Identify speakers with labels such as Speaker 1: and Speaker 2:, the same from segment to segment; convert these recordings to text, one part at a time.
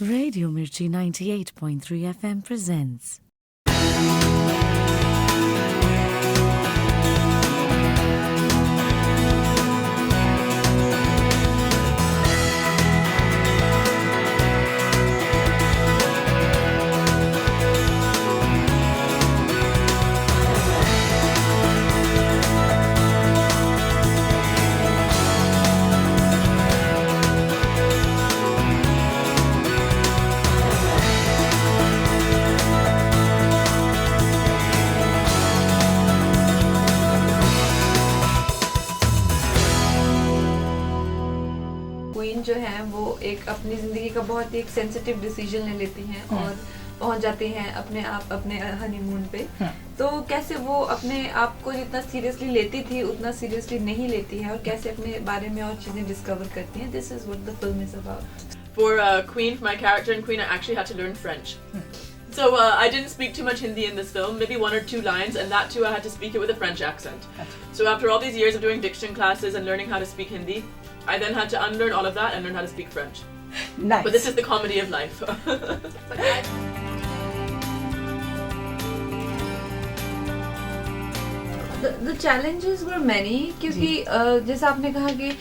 Speaker 1: Radio Mirchi 98.3 FM presents.
Speaker 2: Queen जो है वो एक अपनी ज़िंदगी का बहुत ही एक सेंसिटिव डिसीजन ले लेती हैं और पहुंच जाती हैं अपने हनीमून पे। तो कैसे वो अपने आप को जितना सीरियसली लेती थी उतना सीरियसली नहीं लेती है और कैसे अपने बारे में और चीज़ें डिस्कवर करती हैं। This is what the film is about.
Speaker 3: For Queen, for my character in Queen, I actually had to learn French. So I didn't speak too much Hindi in this film, maybe one or two lines, and that too I had to speak it with a French accent. So after all these years of doing diction classes and learning how to speak Hindi, I then had to unlearn all of that and learn how to speak French.
Speaker 4: Nice.
Speaker 3: But this is the comedy of life.
Speaker 2: The challenges were many क्योंकि जैसा आपने कहा कि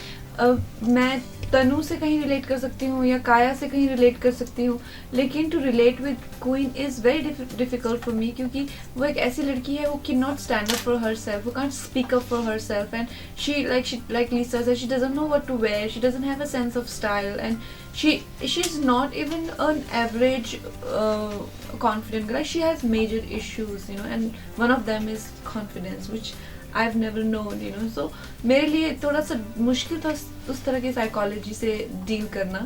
Speaker 2: मैं तनु से कहीं relate कर सकती हूँ या काया से कहीं रिलेट कर सकती हूँ, लेकिन to relate with queen is very difficult for me क्योंकि वो एक ऐसी लड़की है वो can not stand up for herself, वो can't speak up for herself and she like Lisa said, she doesn't know what to wear, she doesn't have a sense of style and she's not even an average confident girl. She has major issues, you know, and one of them is confidence, which I've never known, you know. So मेरे लिए थोड़ा सा मुश्किल था उस तरह की psychology से डील करना।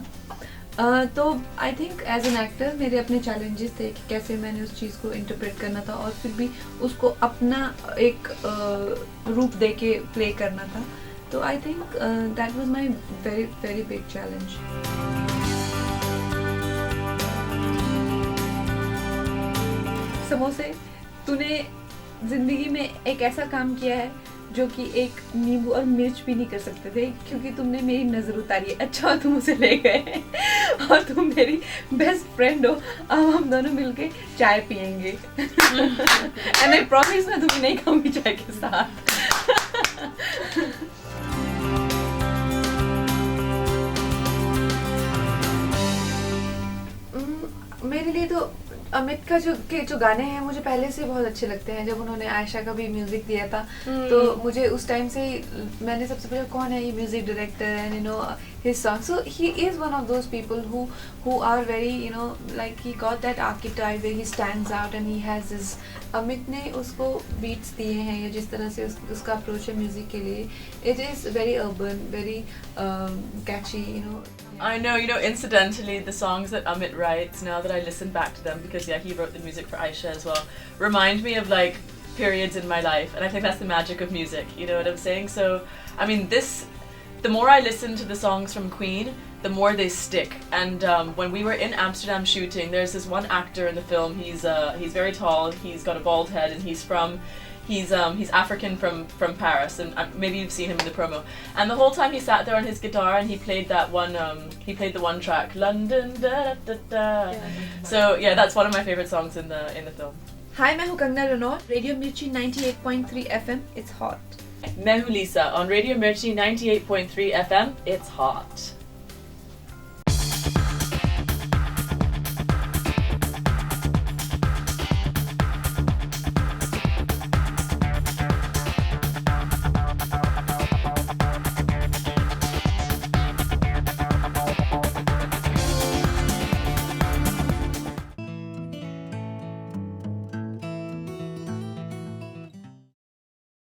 Speaker 2: तो I think as an actor मेरे अपने चैलेंजेस थे कि कैसे मैंने उस चीज़ को इंटरप्रेट करना था और फिर भी उसको अपना एक रूप दे के प्ले करना था। तो I think that was my very very big challenge. समोसे, तूने जिंदगी में एक ऐसा काम किया है जो कि एक नींबू और मिर्च भी नहीं कर सकते थे क्योंकि तुमने मेरी नज़र उतारी है। अच्छा तुम उसे ले गए और तुम मेरी बेस्ट फ्रेंड हो, अब हम दोनों मिलके चाय पियेंगे। एंड आई प्रॉमिस मैं तुम्हें नहीं खाऊंगी चाय के साथ। मेरे लिए तो अमित का जो गाने हैं मुझे पहले से बहुत अच्छे लगते हैं। जब उन्होंने आयशा का भी म्यूजिक दिया था तो मुझे उस टाइम से मैंने सबसे पहले कौन है ये music director and you know his song. So he is one of those people who are very, you know, like he got that archetype where he stands out and he has his Amit ने उसको beats दिए हैं या जिस तरह से उसका approach है म्यूजिक के लिए, it is very urban, very catchy, you know.
Speaker 3: I know, you know, incidentally, the songs that Amit writes, now that I listen back to them, because yeah, he wrote the music for Aisha as well, remind me of like periods in my life, and I think that's the magic of music, you know what I'm saying? So, I mean, the more I listen to the songs from Queen, the more they stick. And when we were in Amsterdam shooting, there's this one actor in the film, he's very tall, he's got a bald head, and he's African from Paris, and maybe you've seen him in the promo. And the whole time he sat there on his guitar and he played that one. He played the one track, London da da da. So yeah, that's one of my favorite songs in the film.
Speaker 2: Hi, मैं हूँ Kangana Ranaut, radio मिर्ची 98.3 FM, it's hot.
Speaker 3: मैं हूँ Lisa on Radio Mirchi 98.3 FM. It's hot.